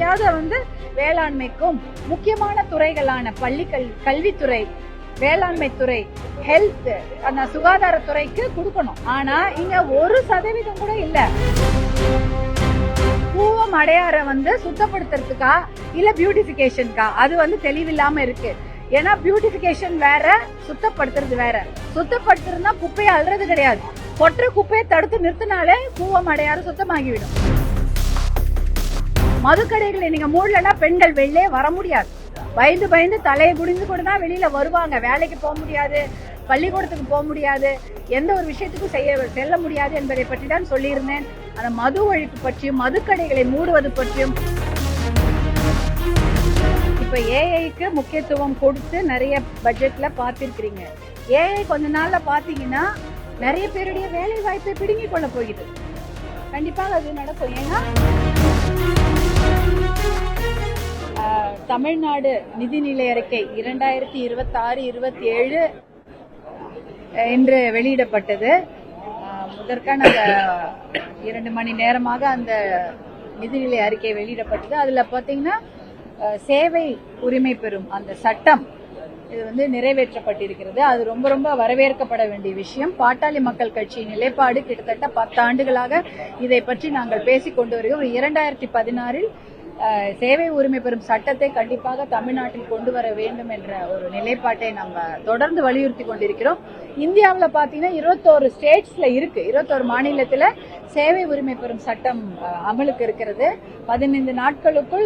ஜிடிபியாவது வேளாண்மைக்கும் முக்கியமான துறைகளான கல்வித்துறை, வேளாண்மை துறை, ஹெல்த், அந்த சுகாதாரத்துறைக்கு கொடுக்கணும். ஆனா இங்க 1% கூட இல்ல. பூவம் அடையாற சுத்தப்படுத்துறதுக்கா இல்ல பியூட்டிபிகேஷனுக்கா, அது தெளிவில்லாம இருக்கு. ஏன்னா பியூட்டிபிகேஷன் வேற, சுத்தப்படுத்துறது வேற. சுத்தப்படுத்துறதுனா குப்பையை அள்ளுறது கிடையாது. கொற்ற குப்பையை தடுத்து நிறுத்தினாலே பூவம் அடையாறு சுத்தமாகிவிடும். மதுக்கடைகளை நீங்க மூடலன்னா பெண்கள் வெளியே வர முடியாது. பயந்து தலையை குடிந்து கூட தான் வெளியில வருவாங்க. வேலைக்கு போக முடியாது, பள்ளிக்கூடத்துக்கு போக முடியாது, எந்த ஒரு விஷயத்துக்கும் செல்ல முடியாது என்பதை பற்றி தான் சொல்லியிருந்தேன். அந்த மது ஒழிப்பு பற்றியும் மதுக்கடைகளை மூடுவது பற்றியும். இப்ப ஏஐக்கு முக்கியத்துவம் கொடுத்து நிறைய பட்ஜெட்ல பார்த்திருக்கிறீங்க. ஏஐ கொஞ்ச நாள்ல பாத்தீங்கன்னா நிறைய பேருடைய வேலை வாய்ப்பை பிடுங்கிக் கொள்ள போகுது. கண்டிப்பாக அது நடக்கும். ஏன்னா தமிழ்நாடு நிதிநிலை அறிக்கை 2026-27 என்று வெளியிடப்பட்டது. முதற்கான 2 மணி நேரமாக அந்த நிதிநிலை அறிக்கை வெளியிடப்பட்டது. அதுல பாத்தீங்கன்னா சேவை உரிமை பெறும் அந்த சட்டம் இது நிறைவேற்றப்பட்டிருக்கிறது. அது ரொம்ப ரொம்ப வரவேற்கப்பட வேண்டிய விஷயம். பாட்டாளி மக்கள் கட்சியின் நிலைப்பாடு கிட்டத்தட்ட 10 ஆண்டுகளாக இதை பற்றி நாங்கள் பேசிக் கொண்டு வருகிறோம். 2016 சேவை உரிமை பெறும் சட்டத்தை கண்டிப்பாக தமிழ்நாட்டில் கொண்டு வர வேண்டும் என்ற ஒரு நிலைப்பாட்டை நம்ம தொடர்ந்து வலியுறுத்தி கொண்டிருக்கிறோம். இந்தியாவில் பாத்தீங்கன்னா 21 ஸ்டேட்ஸ்ல இருக்கு. 21 மாநிலத்துல சேவை உரிமை பெறும் சட்டம் அமலுக்கு இருக்கிறது. 15 நாட்களுக்குள்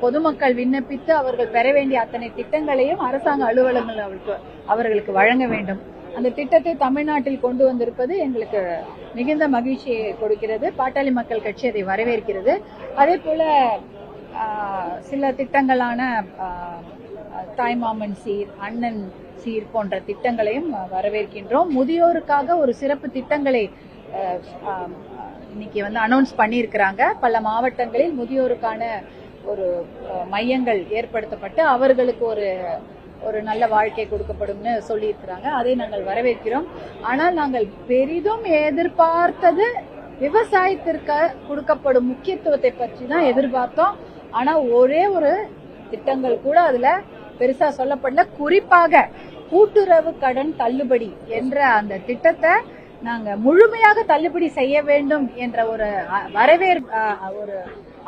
பொதுமக்கள் விண்ணப்பித்து அவர்கள் பெற வேண்டிய அத்தனை திட்டங்களையும் அரசாங்க அலுவலகங்கள் அவர்களுக்கு வழங்க வேண்டும். அந்த திட்டத்தை தமிழ்நாட்டில் கொண்டு வந்திருப்பது எங்களுக்கு மிகுந்த மகிழ்ச்சியை கொடுக்கிறது. பாட்டாளி மக்கள் கட்சி அதை வரவேற்கிறது. அதே போல சில திட்டங்களான தாய்மாமன் சீர், அண்ணன் சீர் போன்ற திட்டங்களையும் வரவேற்கின்றோம். முதியோருக்காக ஒரு சிறப்பு திட்டங்களை இன்னைக்கு அனௌன்ஸ் பண்ணியிருக்கிறாங்க. பல மாவட்டங்களில் முதியோருக்கான ஒரு மையங்கள் ஏற்படுத்தப்பட்டு அவர்களுக்கு ஒரு நல்ல வாழ்க்கை கொடுக்கப்படும்னு சொல்லி இருக்கிறாங்க. அதை நாங்கள் வரவேற்கிறோம். ஆனால் நாங்கள் பெரிதும் எதிர்பார்த்தது விவசாயத்திற்கு கொடுக்கப்படும் முக்கியத்துவத்தை பற்றி தான் எதிர்பார்த்தோம். ஆனா ஒரே ஒரு திட்டங்கள் கூட அதுல பெருசா சொல்லப்படல. குறிப்பாக கூட்டுறவு கடன் தள்ளுபடி என்ற அந்த திட்டத்தை நாங்க முழுமையாக தள்ளுபடி செய்ய வேண்டும் என்ற ஒரு ஒரு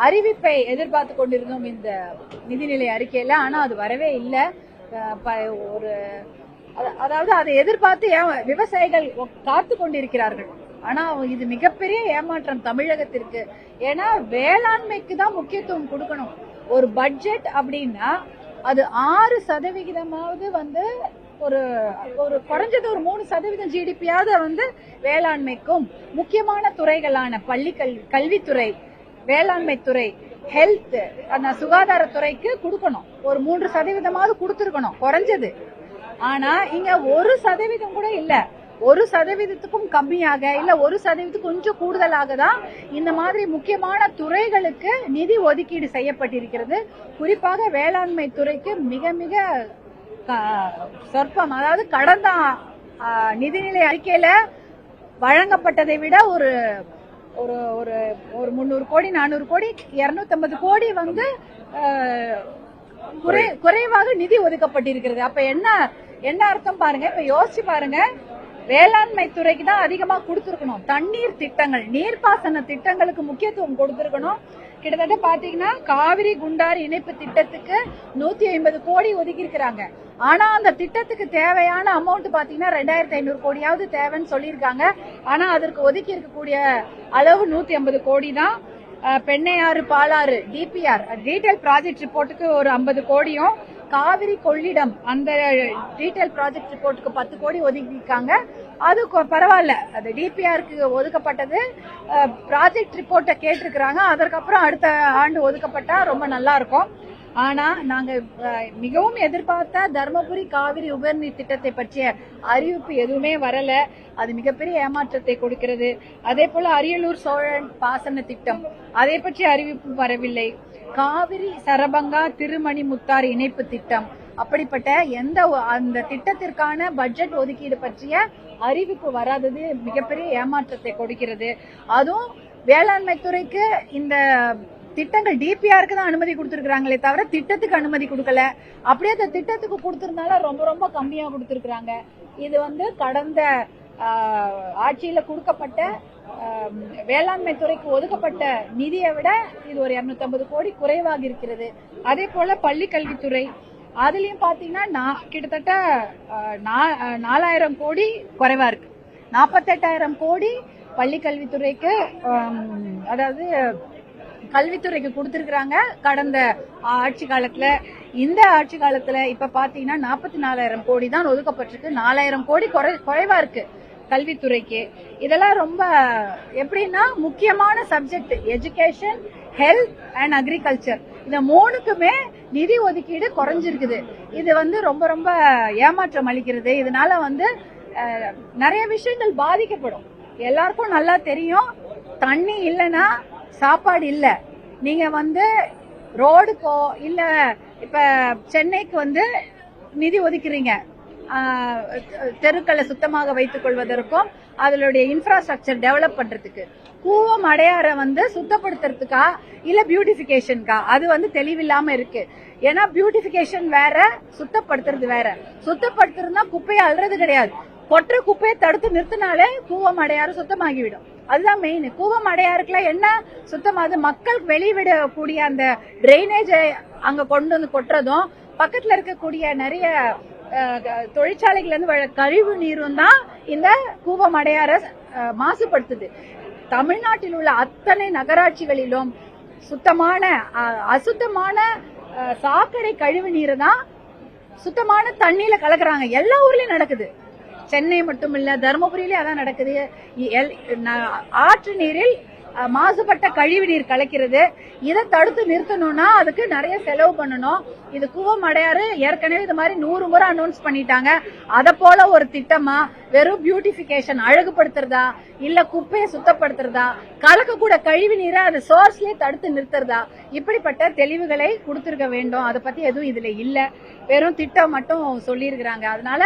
அறிவிப்பை எதிர்பார்த்து கொண்டிருந்தோம் இந்த நிதிநிலை அறிக்கையில. ஆனா அது வரவே இல்லை. அதாவது அதை எதிர்பார்த்து விவசாயிகள் காத்து கொண்டிருக்கிறார்கள். ஆனா இது மிகப்பெரிய ஏமாற்றம் தமிழகத்திற்கு. ஏன்னா வேளாண்மைக்கு தான் முக்கியத்துவம் கொடுக்கணும். ஒரு பட்ஜெட் அப்படின்னா அது 6% ஒரு குறைஞ்சது ஒரு 3% ஜிடிபியாவது வேளாண்மைக்கும் முக்கியமான துறைகளான கல்வித்துறை, வேளாண்மை துறை, ஹெல்த், அந்த சுகாதாரத்துறைக்கு கொடுக்கணும். ஒரு 3% கொடுத்திருக்கணும் குறைஞ்சது. ஆனா இங்க 1% கூட இல்ல. 1%க்கும் கம்மியாக இல்ல 1% கொஞ்சம் கூடுதலாக தான் இந்த மாதிரி முக்கியமான துறைகளுக்கு நிதி ஒதுக்கீடு செய்யப்பட்டிருக்கிறது. குறிப்பாக வேளாண்மை துறைக்கு மிக மிக சொற்பம். அதாவது கடந்த நிதிநிலை அறிக்கையில வழங்கப்பட்டதை விட ஒரு 300 கோடி 400 கோடி 250 கோடி குறைவாக நிதி ஒதுக்கப்பட்டிருக்கிறது. அப்ப என்ன அர்த்தம் பாருங்க. இப்ப யோசிச்சு பாருங்க. வேளாண்மை துறைக்கு தான் அதிகமா கொடுத்திருக்கணும். தண்ணீர் திட்டங்கள், நீர்ப்பாசன திட்டங்களுக்கு முக்கியத்துவம் கொடுத்திருக்கணும். கிட்டத்தட்ட பாத்தீங்கன்னா காவிரி குண்டாறு இணைப்பு திட்டத்துக்கு 150 கோடி ஒதுக்கி இருக்கிறாங்க. ஆனா அந்த திட்டத்துக்கு தேவையான அமௌண்ட் பாத்தீங்கன்னா 2500 கோடியாவது தேவைன்னு சொல்லியிருக்காங்க. ஆனா அதற்கு ஒதுக்கி இருக்கக்கூடிய அளவு 150 கோடி தான். Pennaiyar Palar DPR detail project ரிப்போர்ட்டுக்கு ஒரு 50 கோடியும், காவிரி கொள்ளிடம் அந்த டீடைல் ப்ராஜெக்ட் ரிப்போர்ட்டுக்கு 10 கோடி ஒதுக்கிருக்காங்க. அது பரவாயில்ல. அது டிபிஆருக்கு ஒதுக்கப்பட்டது. ப்ராஜெக்ட் ரிப்போர்ட்டை கேட்டிருக்கிறாங்க. அதற்கப்புறம் அடுத்த ஆண்டு ஒதுக்கப்பட்டா ரொம்ப நல்லா இருக்கும். ஆனா நாங்க மிகவும் எதிர்பார்த்த தர்மபுரி காவிரி உபரிநீர் திட்டத்தை பற்றிய அறிவிப்பு எதுவுமே வரல. அது மிகப்பெரிய ஏமாற்றத்தை கொடுக்கிறது. அதே போல அரியலூர் சோழன் பாசன திட்டம், அதை பற்றி அறிவிப்பு வரவில்லை. காவிரி சரபங்கா திருமணி முத்தாறு இணைப்பு திட்டம், அப்படிப்பட்ட அந்த திட்டத்திற்கான பட்ஜெட் ஒதுக்கீடு பற்றிய அறிவிப்பு வராதது மிகப்பெரிய ஏமாற்றத்தை கொடுக்கிறது. அதுவும் வேளாண்மை துறைக்கு இந்த திட்டங்கள் டிபிஆருக்கு தான் அனுமதி கொடுத்திருக்காங்களே தவிர திட்டத்துக்கு அனுமதி கொடுக்கல. அப்படியே அந்த திட்டத்துக்கு கொடுத்திருந்தாலும் ரொம்ப ரொம்ப கம்மியா கொடுத்திருக்காங்க. இது வந்து கடந்த ஆட்சியில கொடுக்கப்பட்ட வேளாண்மை துறைக்கு ஒதுக்கப்பட்ட நிதியை விட இது ஒரு 250 கோடி குறைவாக இருக்கிறது. அதே போல பள்ளி கல்வித்துறை அதுலயும் பாத்தீங்கன்னா கிட்டத்தட்ட 4000 கோடி குறைவா இருக்கு. 48,000 கோடி பள்ளி கல்வித்துறைக்கு அதாவது கல்வித்துறைக்கு கொடுத்திருக்கிறாங்க கடந்த ஆட்சி காலத்துல. இந்த ஆட்சி காலத்துல இப்ப பாத்தீங்கன்னா 44,000 கோடி தான் ஒதுக்கப்பட்டிருக்கு. 4,000 கோடி குறைவா இருக்கு கல்வித்துறைக்கு. இதெல்லாம் ரொம்ப எப்படின்னா முக்கியமான subject education, health and agriculture, இந்த 3க்குமே நிதி ஒதுக்கீடு குறைஞ்சிருக்குது. இது வந்து ரொம்ப ரொம்ப ஏமாற்றம் அளிக்கிறது. இதனால வந்து நிறைய விஷயங்கள் பாதிக்கப்படும். எல்லாருக்கும் நல்லா தெரியும், தண்ணி இல்லைன்னா சாப்பாடு இல்ல. நீங்க வந்து ரோடுக்கோ இல்ல இப்ப சென்னைக்கு வந்து நிதி ஒதுக்குறீங்க தெருக்களை சுத்தமாக வைத்துக் கொள்வதற்கும் அதனுடைய இன்ஃப்ராஸ்ட்ரக்சர் டெவலப் பண்றதுக்கு. கூவம் அடையாற வந்து சுத்தப்படுத்துறதுக்கா இல்ல பியூட்டிபிகேஷனுக்கா, அது வந்து தெளிவில்லாம இருக்கு. ஏன்னா பியூட்டிபிகேஷன் வேற, சுத்தப்படுத்துறது வேற. சுத்தப்படுத்துறதுனா குப்பையை அள்ளுறது கிடையாது. கொற்ற குப்பையை தடுத்து நிறுத்தினாலே கூவம் அடையாறு சுத்தமாகிவிடும். அதுதான் மெயின். கூவம் அடையாறுக்குள்ள என்ன சுத்தமாது, மக்கள் வெளிவிடக்கூடிய அந்த டிரைனேஜை அங்க கொண்டு வந்து கொட்டுறதும், பக்கத்துல இருக்கக்கூடிய நிறைய தொழிற்சாலைகள் இருந்து கழிவு நீரும் தான் இந்த கூவம் அடையாற மாசுபடுத்துது. தமிழ்நாட்டில் உள்ள அத்தனை நகராட்சிகளிலும் சுத்தமான அசுத்தமான சாக்கடை கழிவு நீரை தான் சுத்தமான தண்ணியில கலக்குறாங்க. எல்லா ஊர்லயும் நடக்குது. சென்னை மட்டும் இல்ல, தருமபுரியிலே அதான் நடக்குது. ஆற்று நீரில் மாசுபட்ட கழிவு நீர் கலக்கிறது. இதை தடுத்து நிறுத்தணும்னா அதுக்கு நிறைய செலவு பண்ணணும். இது கூவம் அடையாறு ஏற்கனவே இது மாதிரி 100 முறை அனௌன்ஸ் பண்ணிட்டாங்க. அத போல ஒரு திட்டமா வெறும் பியூட்டிபிகேஷன் அழகுபடுத்துறதா இல்ல குப்பையை சுத்தப்படுத்துறதா, கலக்கக்கூட கழிவு நீரை அது சோர்ஸ்லயே தடுத்து நிறுத்துறதா, இப்படிப்பட்ட தெளிவுகளை கொடுத்திருக்க வேண்டும். அதை பத்தி எதுவும் இதுல இல்ல, வெறும் திட்டம் மட்டும் சொல்லியிருக்கிறாங்க. அதனால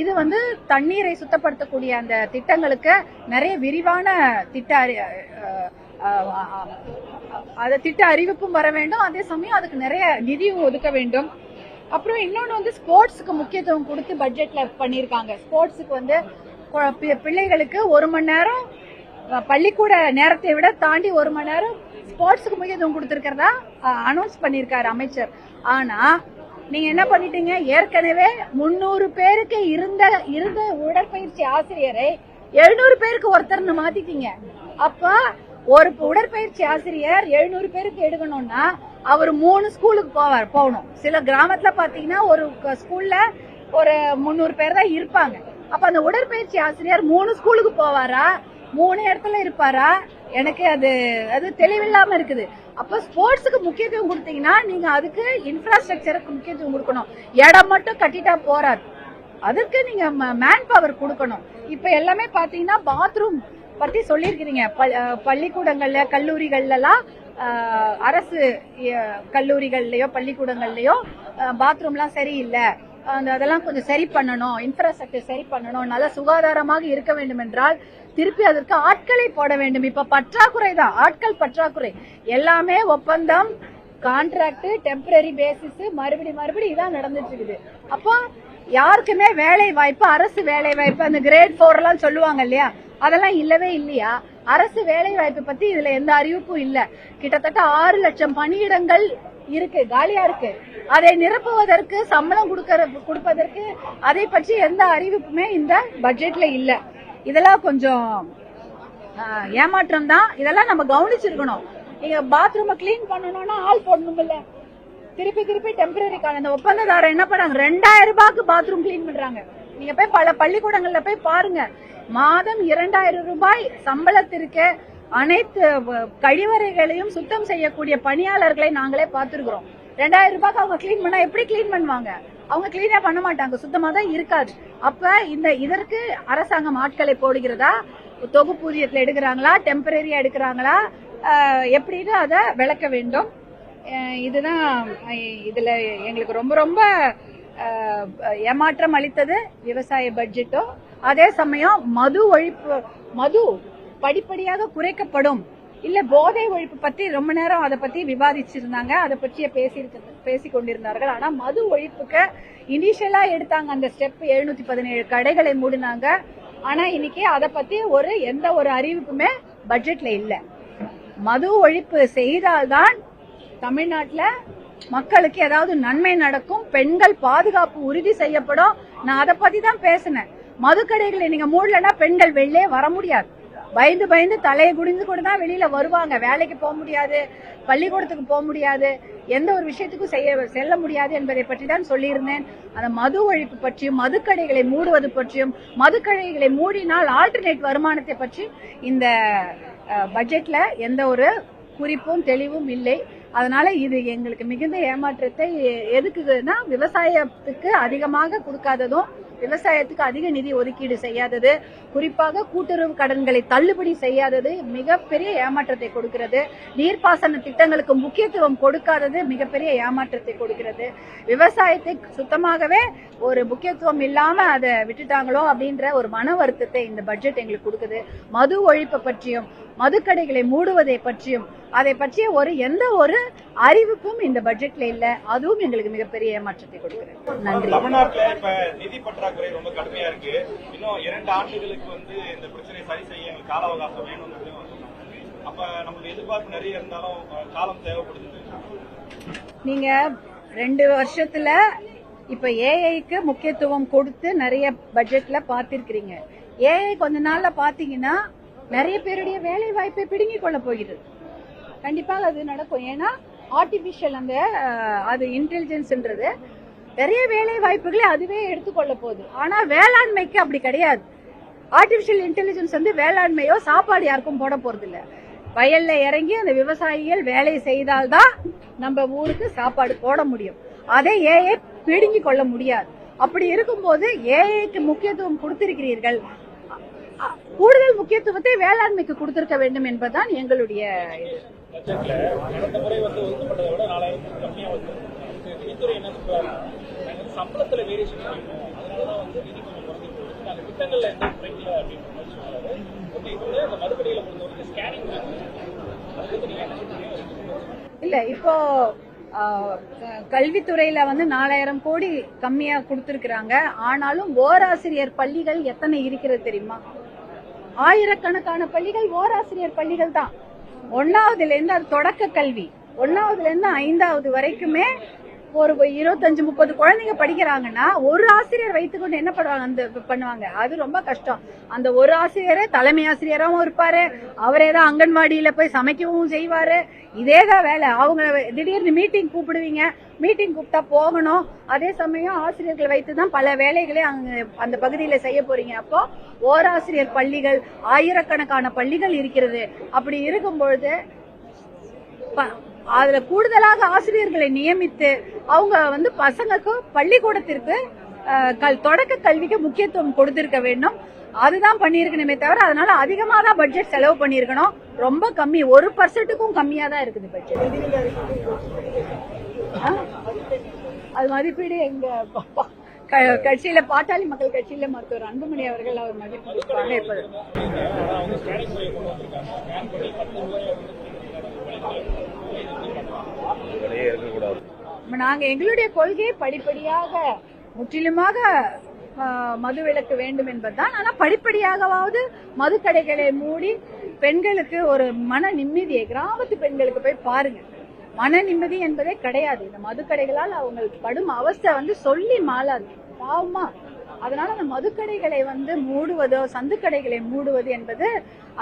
இது வந்து தண்ணீரை சுத்தப்படுத்தக்கூடிய அந்த திட்டங்களுக்கு நிறைய விரிவான திட்ட அறிவிப்பும் வர வேண்டும். அதே சமயம் அதுக்கு நிறைய நிதியும் ஒதுக்க வேண்டும். அப்புறம் இன்னொன்னு வந்து ஸ்போர்ட்ஸுக்கு முக்கியத்துவம் கொடுத்து பட்ஜெட்ல பண்ணிருக்காங்க. ஸ்போர்ட்ஸுக்கு வந்து பிள்ளைகளுக்கு 1 மணி நேரம் பள்ளிக்கூட நேரத்தை விட தாண்டி 1 மணி நேரம் ஸ்போர்ட்ஸுக்கு முக்கியத்துவம் கொடுத்திருக்கிறதா அனௌன்ஸ் பண்ணிருக்காரு அமைச்சர். ஆனா நீங்க என்ன பண்ணிட்டீங்க, ஏற்கனவே 300 பேருக்கு இருந்த உடற்பயிற்சி ஆசிரியரை 700 பேருக்கு ஒருத்தர்னு மாத்திட்டீங்க. அப்ப ஒரு உடற்பயிற்சி ஆசிரியர் 700 பேருக்கு எடுக்கணும்னா அவர் 3 ஸ்கூலுக்கு போகணும். சில கிராமத்துல பாத்தீங்கன்னா ஒரு ஸ்கூல்ல ஒரு 300 பேர் தான் இருப்பாங்க. அப்ப அந்த உடற்பயிற்சி ஆசிரியர் 3 ஸ்கூலுக்கு போவாரா, 3 இடத்துல இருப்பாரா? எனக்கு அது தெளிவில்லாம இருக்குது. அப்ப ஸ்போர்ட்ஸுக்கு முக்கியத்துவம் கொடுத்தீங்கன்னா நீங்க அதுக்கு இன்ஃப்ராஸ்ட்ரக்சருக்கு முக்கியத்துவம் கொடுக்கணும். இடம் மட்டும் கட்டிட்டா போறாது, அதுக்கு நீங்க மேன் பவர் கொடுக்கணும். இப்ப எல்லாமே பாத்தீங்கன்னா பாத்ரூம் பத்தி சொல்லிருக்கீங்க. பள்ளிக்கூடங்கள்ல கல்லூரிகள்லாம் அரசு கல்லூரிகள்லயோ பள்ளிக்கூடங்கள்லயோ பாத்ரூம்லாம் சரியில்லை, அதெல்லாம் கொஞ்சம் சரி பண்ணணும், இன்ஃப்ராஸ்ட்ரக்சர் சரி பண்ணணும், நல்ல சுகாதாரமாக இருக்க வேண்டும் என்றால் திருப்பி அதற்கு ஆட்களை போட வேண்டும். இப்ப பற்றாக்குறை தான், ஆட்கள் பற்றாக்குறை. எல்லாமே ஒப்பந்தம், கான்ட்ராக்ட், டெம்பரரி பேசிஸ், மறுபடி இதான் நடந்துட்டு இருக்குது. அப்போ யாருக்குமே வேலை வாய்ப்பு, அரசு வேலை வாய்ப்பு, அந்த கிரேட் 4 எல்லாம் சொல்லுவாங்க இல்லையா, அதெல்லாம் இல்லவே இல்லையா? அரசு வேலை வாய்ப்பு பத்தி இதுல எந்த அறிவிப்பும் இல்ல. கிட்டத்தட்ட 6 லட்சம் பணியிடங்கள் இருக்கு, காலியா இருக்கு. அதை நிரப்புவதற்கு, சம்பளம் கொடுப்பதற்கு அதை பற்றி எந்த அறிவிப்புமே இந்த பட்ஜெட்ல இல்ல. இதெல்லாம் கொஞ்சம் ஏமாற்றம் தான். இதெல்லாம் நம்ம கவனிச்சிருக்கணும். நீங்க பாத்ரூம் கிளீன் பண்ணணும்னா ஆள் போடணும் இல்ல, திருப்பி டெம்பரரி இந்த ஒப்பந்ததாரர் என்ன பண்ணாங்க, 2000 ரூபாய்க்கு பாத்ரூம் கிளீன் பண்றாங்க. நீங்க போய் பல பள்ளிக்கூடங்கள்ல போய் பாருங்க, மாதம் 2000 ரூபாய் சம்பளத்திற்கு அனைத்து கழிவறைகளையும் சுத்தம் செய்யக்கூடிய பணியாளர்களை நாங்களே பார்த்திருக்கிறோம். 2000 ரூபாய்க்கு அவங்க கிளீன் பண்ணா எப்படி கிளீன் பண்ணுவாங்க? அவங்க கிளீனா பண்ண மாட்டாங்க, சுத்தமா தான் இருக்காது. அப்ப இதற்கு அரசாங்கம் ஆட்களை போடுகிறதா, தொகுப்பூதியத்துல எடுக்கிறாங்களா, டெம்பரரியா எடுக்கிறாங்களா, எப்படின்னு அதை விளக்க வேண்டும். இதுதான் இதுல எங்களுக்கு ரொம்ப ரொம்ப ஏமாற்றம் அளித்தது விவசாய பட்ஜெட்டும். அதே சமயம் மது படிப்படியாக குறைக்கப்படும் இல்ல போதை ஒழிப்பு பத்தி ரொம்ப நேரம் அதை பத்தி விவாதிச்சிருந்தாங்க, அதை பற்றிய பேசி கொண்டிருந்தார்கள். ஆனா மது ஒழிப்புக்கு இனிஷியலா எடுத்தாங்க அந்த ஸ்டெப், 717 கடைகளை மூடினாங்க. ஆனா இன்னைக்கு அதை பத்தி எந்த ஒரு அறிவிப்புமே பட்ஜெட்ல இல்ல. மது ஒழிப்பு செய்தால்தான் தமிழ்நாட்டுல மக்களுக்கு ஏதாவது நன்மை நடக்கும், பெண்கள் பாதுகாப்பு உறுதி செய்யப்படும். நான் அதை பத்தி தான் பேசினேன். மதுக்கடைகளை நீங்க மூடலன்னா பெண்கள் வெளியே வர முடியாது. பயந்து பயந்து தலையை குடிந்து கூட தான் வெளியில வருவாங்க. வேலைக்கு போக முடியாது, பள்ளிக்கூடத்துக்கு போக முடியாது, எந்த ஒரு விஷயத்துக்கும் செல்ல முடியாது என்பதை பற்றி தான் சொல்லியிருந்தேன். அந்த மது ஒழிப்பு பற்றியும் மதுக்கடைகளை மூடுவது பற்றியும், மதுக்கடைகளை மூடினால் ஆல்டர்னேட் வருமானத்தை பற்றி இந்த பட்ஜெட்ல எந்த ஒரு குறிப்பும் தெளிவும் இல்லை. அதனால இது எங்களுக்கு மிகுந்த ஏமாற்றத்தை எதுக்குன்னா, விவசாயத்துக்கு அதிகமாக கொடுக்காததும், விவசாயத்துக்கு அதிக நிதி ஒதுக்கீடு செய்யாதது, குறிப்பாக கூட்டுறவு கடன்களை தள்ளுபடி செய்யாதது மிகப்பெரிய ஏமாற்றத்தை கொடுக்கிறது. நீர்ப்பாசன திட்டங்களுக்கு முக்கியத்துவம் கொடுக்காதது மிகப்பெரிய ஏமாற்றத்தை கொடுக்கிறது. விவசாயத்தை சுத்தமாகவே ஒரு முக்கியத்துவம் இல்லாம அதை விட்டுட்டாங்களோ அப்படின்ற ஒரு மன வருத்தத்தை இந்த பட்ஜெட் எங்களுக்கு கொடுக்குது. மது ஒழிப்பு பற்றியும் மதுக்கடைகளை மூடுவதை பற்றியும் அதை பற்றிய எந்த ஒரு அறிவிப்பும் இந்த பட்ஜெட்ல இல்ல. அதுவும் எங்களுக்கு மிகப்பெரிய ஏமாற்றத்தை கொடுக்கிறது. நன்றி. தமிழ்நாட்டுல இப்ப நிதி பற்றாக்குறை ரொம்ப கடுமையா இருக்கு. இன்னும் 2 ஆண்டுகளுக்கு இந்த பிரச்சனை சரி செய்ய எங்களுக்கு கால அவகாசம் வேணும். அப்ப நமக்கு எதிர்பார்ப்பு நிறைய இருந்தாலும் காலம் தேவைப்படுது. நீங்க 2 வருஷத்துல இப்ப ஏஐக்கு முக்கியத்துவம் கொடுத்து நிறைய பட்ஜெட்ல பாத்திருக்கிறீங்க. ஏஐ கொஞ்ச நாள்ல பாத்தீங்கன்னா நிறைய பேருடைய வேலை வாய்ப்பை பிடுங்கிக் கொள்ள போகிறது. கண்டிப்பாக அது நடக்கும். ஏன்னா ஆர்டிபிஷியல் அது இன்டெலிஜென்ஸ்ன்றது நிறைய வேலை வாய்ப்புகளை அதுவே எடுத்துக்கொள்ள போகுது. ஆனா வேளாண்மைக்கு அப்படி கிடையாது. ஆர்டிபிஷியல் இன்டெலிஜென்ஸ் வேளாண்மையோ சாப்பாடு யாருக்கும் போட போறது இல்ல. வயல்ல இறங்கி அந்த விவசாயிகள் வேலை செய்தால்தான் நம்ம ஊருக்கு சாப்பாடு போட முடியும். அதை ஏஐ பிடுங்கிக் கொள்ள முடியாது. அப்படி இருக்கும்போது ஏஐக்கு முக்கியத்துவம் கொடுத்திருக்கிறீர்கள், கூடுதல் முக்கியத்துவத்தை வேளாண்மைக்கு கொடுத்திருக்க வேண்டும் என்பதுதான் எங்களுடைய இது. இல்ல இப்போ கல்வித்துறையில 4000 கோடி கம்மியா கொடுத்திருக்கிறாங்க. ஆனாலும் ஓராசிரியர் பள்ளிகள் எத்தனை இருக்கிறது தெரியுமா? ஆயிரக்கணக்கான பள்ளிகள் ஓராசிரியர் பள்ளிகள் தான். 1வதுல இருந்து அது தொடக்க கல்வி, 1வதுல இருந்து 5வது வரைக்குமே ஒரு 25-30 குழந்தைங்க படிக்கிறாங்கன்னா ஒரு ஆசிரியர் வைத்துக்கொண்டு என்ன பண்ணுவாங்க? அது ரொம்ப கஷ்டம். அந்த ஒரு ஆசிரியரே தலைமை ஆசிரியராகவும் இருப்பாரு, அவரே தான் அங்கன்வாடியில போய் சமைக்கவும் செய்வாரு. இதேதான் வேலை. அவங்க திடீர்னு மீட்டிங் கூப்பிடுவீங்க, மீட்டிங் கூப்பிட்டா போகணும். அதே சமயம் ஆசிரியர்கள் வைத்துதான் பல வேலைகளை அந்த பகுதியில செய்ய போறீங்க. அப்போ ஓராசிரியர் பள்ளிகள் ஆயிரக்கணக்கான பள்ளிகள் இருக்கிறது. அப்படி இருக்கும் பொழுது அதுல கூடுதலாக ஆசிரியர்களை நியமித்து அவங்க பசங்களுக்கு பள்ளிக்கூடத்திற்கு தொடக்க கல்விக்கு முக்கியத்துவம் கொடுத்திருக்க வேண்டும். அதுதான் பண்ணிருக்கணுமே தவிர அதனால அதிகமா தான் பட்ஜெட் செலவு பண்ணிருக்கணும். ரொம்ப கம்மி, 1% கம்மியா தான் இருக்குது பட்ஜெட். அது மதிப்பீடு எங்க கட்சியில பாட்டாளி மக்கள் கட்சியில மருத்துவர் அன்புமணி அவர்கள் அவர் மதிப்பு கொடுப்பாங்க. நாங்க எங்களுடைய கொள்கையை படிப்படியாக முற்றிலுமாக மதுவிலக்கு வேண்டும் என்பதுதான். ஆனா படிப்படியாகவாவது மதுக்கடைகளை மூடி பெண்களுக்கு ஒரு மன நிம்மதியை, கிராமத்து பெண்களுக்கு போய் பாருங்க, மன நிம்மதி என்பதே கிடையாது. இந்த மதுக்கடைகளால் அவங்களுக்கு படும் அவஸ்தை சொல்லி மாளாது, பாவமா. அதனால அந்த மதுக்கடைகளை மூடுவதோ சந்துக்கடைகளை மூடுவது என்பது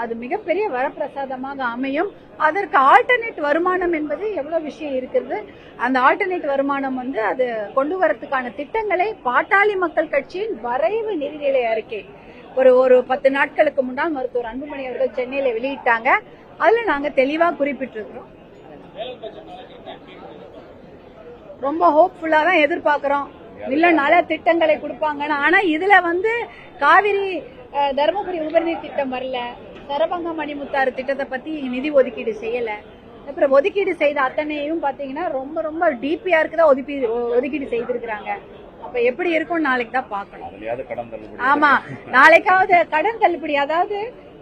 அது மிகப்பெரிய வரப்பிரசாதமாக அமையும். அதற்கு ஆல்டர்னேட் வருமானம் என்பது எவ்வளவு விஷயம் இருக்கிறது. அந்த ஆல்டர்னேட் வருமானம் அது கொண்டு வரதுக்கான திட்டங்களை பாட்டாளி மக்கள் கட்சியின் வரைவு நிதிநிலை அறிக்கை ஒரு 10 நாட்களுக்கு முன்னால் மருத்துவர் அன்புமணி அவர்கள் சென்னையில வெளியிட்டாங்க. அதுல நாங்க தெளிவா குறிப்பிட்டிருக்கிறோம். ரொம்ப ஹோப்ஃபுல்லா தான் எதிர்பார்க்கிறோம். இல்ல நல்ல திட்டங்களை கொடுப்பாங்க. ஆனா இதுல காவிரி தருமபுரி உபரிநீர் திட்டம் வரல, சரபங்க மணிமுத்தாறு திட்டத்தை பத்தி நிதி ஒதுக்கீடு செய்யல. அப்புறம் ஒதுக்கீடு செய்த அத்தனையும் பாத்தீங்கன்னா ரொம்ப ரொம்ப டிபிஆருக்கு தான் ஒதுக்கீடு செய்திருக்கிறாங்க. அப்ப எப்படி இருக்கும் நாளைக்கு தான் பாக்கணும். ஆமா, நாளைக்காவது கடன் தள்ளுபடி. அதாவது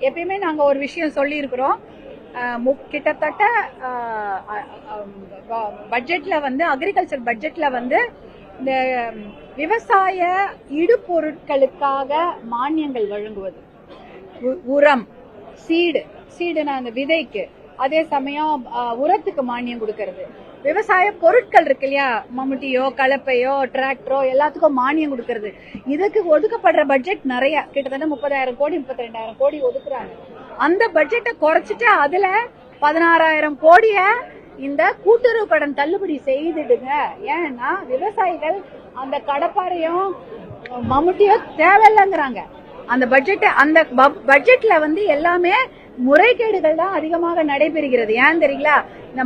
எப்பயுமே நாங்க ஒரு விஷயம் சொல்லி இருக்கிறோம், கிட்டத்தட்ட பட்ஜெட்ல வந்து அக்ரிகல்ச்சர் பட்ஜெட்ல வந்து இந்த விவசாய இடுபொருட்களுக்காக மானியங்கள் வழங்குவது, உரம், சீடுனா அந்த விதைக்கு, அதே சமயம் உரத்துக்கு மானியம் கொடுக்கறது, விவசாய பொருட்கள் இருக்கு இல்லையா, மம்முட்டியோ கலப்பையோ டிராக்டரோ எல்லாத்துக்கும் மானியம் கொடுக்கறது. இதுக்கு ஒதுக்கப்படுற பட்ஜெட் நிறைய, கிட்டத்தட்ட 30,000 கோடி 32,000 கோடி ஒதுக்குறாங்க. அந்த பட்ஜெட்டை குறைச்சிட்டு அதுல 16,000 கோடிய இந்த கூட்டுறவு கடன் தள்ளுபடி செய்துடுங்க. ஏன்னா விவசாயிகள் அந்த கடப்பாரையும் மம்முட்டியும் தேவையில்லைங்கிறாங்க. அந்த பட்ஜெட்ல வந்து எல்லாமே முறைகேடுகள் தான் அதிகமாக நடைபெறுகிறது. ஏன் தெரியுங்களா? இந்த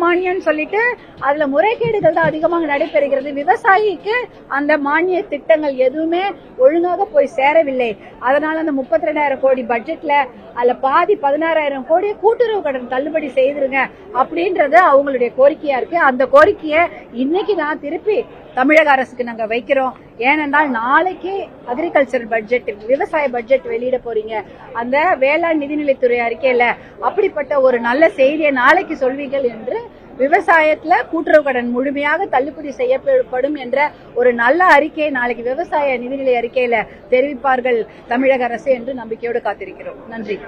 மானியம் சொல்லிட்டு அதுல முறைகேடுகள் தான் அதிகமாக நடைபெறுகிறது. விவசாயிக்கு அந்த மானிய திட்டங்கள் எதுவுமே ஒழுங்காக போய் சேரவில்லை. அதனால அந்த 32,000 கோடி பட்ஜெட்ல அதுல பாதி 16,000 கோடி கூட்டுறவு கடன் தள்ளுபடி செய்திருங்க அப்படின்றது அவங்களுடைய கோரிக்கையா இருக்கு. அந்த கோரிக்கையை இன்னைக்கு நான் திருப்பி தமிழக அரசுக்கு நாங்க வைக்கிறோம். ஏனென்றால் நாளைக்கு அக்ரிகல்ச்சர் பட்ஜெட், விவசாய பட்ஜெட் வெளியிட போறீங்க. அந்த வேளாண் நிதிநிலைத்துறை அறிக்கையில அப்படிப்பட்ட ஒரு நல்ல செய்தியை நாளைக்கு சொல்வீர்கள் என்று, விவசாயத்துல கூட்டுறவு கடன் முழுமையாக தள்ளுபடி செய்யப்படும் என்ற ஒரு நல்ல அறிக்கையை நாளைக்கு விவசாய நிதிநிலை அறிக்கையில தெரிவிப்பார்கள் தமிழக அரசு என்று நம்பிக்கையோடு காத்திருக்கிறோம். நன்றி.